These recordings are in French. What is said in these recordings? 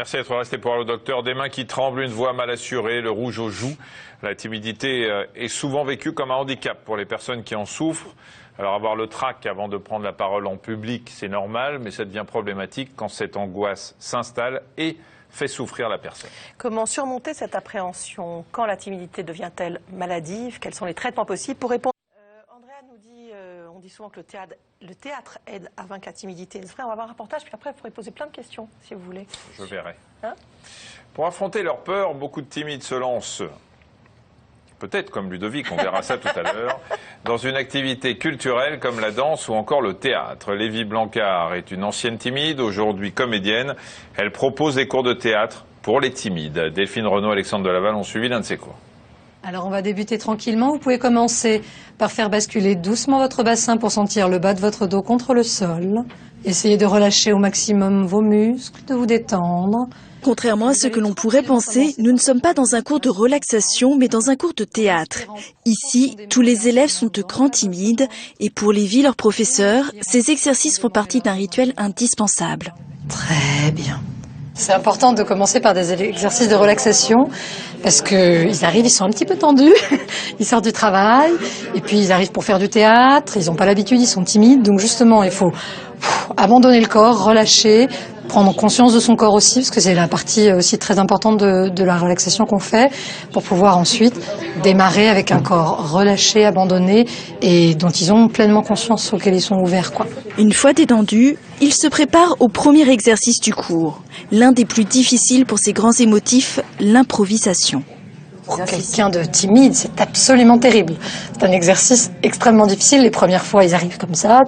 Merci d'être resté pour le docteur. Des mains qui tremblent, une voix mal assurée, le rouge aux joues. La timidité est souvent vécue comme un handicap pour les personnes qui en souffrent. Alors avoir le trac avant de prendre la parole en public, c'est normal, mais ça devient problématique quand cette angoisse s'installe et fait souffrir la personne. Comment surmonter cette appréhension? Quand la timidité devient-elle maladive? Quels sont les traitements possibles pour répondre? Andrea nous dit, on dit souvent que le théâtre aide à vaincre la timidité. On va avoir un reportage, puis après, vous pourrez poser plein de questions, si vous voulez. Je verrai. Pour affronter leur peur, beaucoup de timides se lancent, peut-être comme Ludovic, on verra ça tout à l'heure, dans une activité culturelle comme la danse ou encore le théâtre. Lévie Blancard est une ancienne timide, aujourd'hui comédienne. Elle propose des cours de théâtre pour les timides. Delphine Renaud, Alexandre Delaval ont suivi l'un de ses cours. Alors on va débuter tranquillement. Vous pouvez commencer par faire basculer doucement votre bassin pour sentir le bas de votre dos contre le sol. Essayez de relâcher au maximum vos muscles, de vous détendre. Contrairement à ce que l'on pourrait penser, nous ne sommes pas dans un cours de relaxation, mais dans un cours de théâtre. Ici, tous les élèves sont de grands timides et pour Lévie, leur professeur, ces exercices font partie d'un rituel indispensable. Très bien. C'est important de commencer par des exercices de relaxation parce qu'ils arrivent, ils sont un petit peu tendus, ils sortent du travail et puis ils arrivent pour faire du théâtre, ils n'ont pas l'habitude, ils sont timides, donc justement il faut abandonner le corps, relâcher, prendre conscience de son corps aussi, parce que c'est la partie aussi très importante de la relaxation qu'on fait, pour pouvoir ensuite démarrer avec un corps relâché, abandonné, et dont ils ont pleinement conscience, auquel ils sont ouverts, quoi. Une fois détendus, ils se préparent au premier exercice du cours, l'un des plus difficiles pour ces grands émotifs, l'improvisation. Pour quelqu'un de timide, c'est absolument terrible. C'est un exercice extrêmement difficile. Les premières fois, ils arrivent comme ça,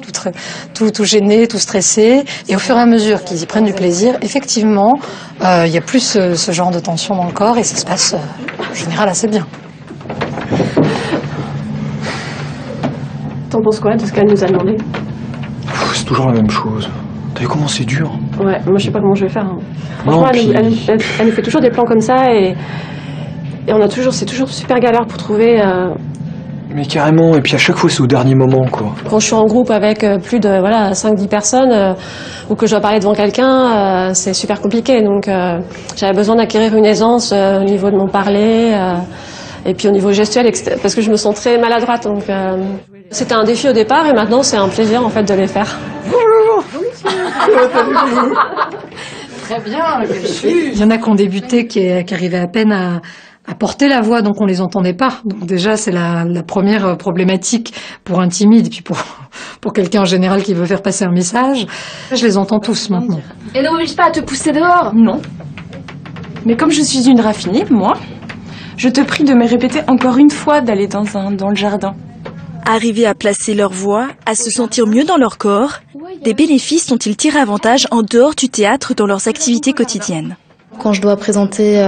tout gênés, tout stressés. Et au fur et à mesure qu'ils y prennent du plaisir, effectivement, il y a plus ce genre de tension dans le corps et ça se passe en général assez bien. T'en penses quoi de ce qu'elle nous a demandé? C'est toujours la même chose. T'as vu comment c'est dur? Ouais, moi je sais pas comment je vais faire. Hein. Non, Franchement, elle nous fait toujours des plans comme ça et c'est toujours super galère pour trouver... Mais carrément, et puis à chaque fois c'est au dernier moment, quoi. Quand je suis en groupe avec plus de 5-10 personnes ou que je dois parler devant quelqu'un, c'est super compliqué. Donc j'avais besoin d'acquérir une aisance au niveau de mon parler et puis au niveau gestuel, parce que je me sens très maladroite. Donc c'était un défi au départ et maintenant c'est un plaisir en fait de les faire. Très bien. Il y en a qui ont débuté, qui arrivaient à peine à porter la voix, donc on les entendait pas. Donc déjà, c'est la première problématique pour un timide, et puis pour quelqu'un en général qui veut faire passer un message. Je les entends tous maintenant. Et n'oblige pas à te pousser dehors. Non. Mais comme je suis une raffinée, moi, je te prie de me répéter encore une fois d'aller dans le jardin. Arriver à placer leur voix, à se sentir mieux dans leur corps, des bénéfices dont ils tirent avantage en dehors du théâtre dans leurs activités quotidiennes. Quand je dois présenter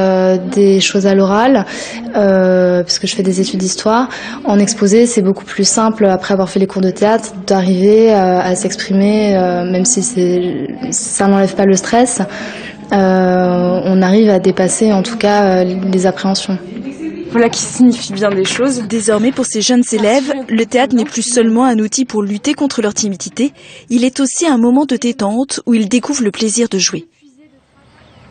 des choses à l'oral, parce que je fais des études d'histoire, en exposé, c'est beaucoup plus simple, après avoir fait les cours de théâtre, d'arriver à s'exprimer, même si ça n'enlève pas le stress. On arrive à dépasser en tout cas les appréhensions. Voilà qui signifie bien des choses. Désormais, pour ces jeunes élèves, le théâtre n'est plus seulement un outil pour lutter contre leur timidité, il est aussi un moment de détente où ils découvrent le plaisir de jouer.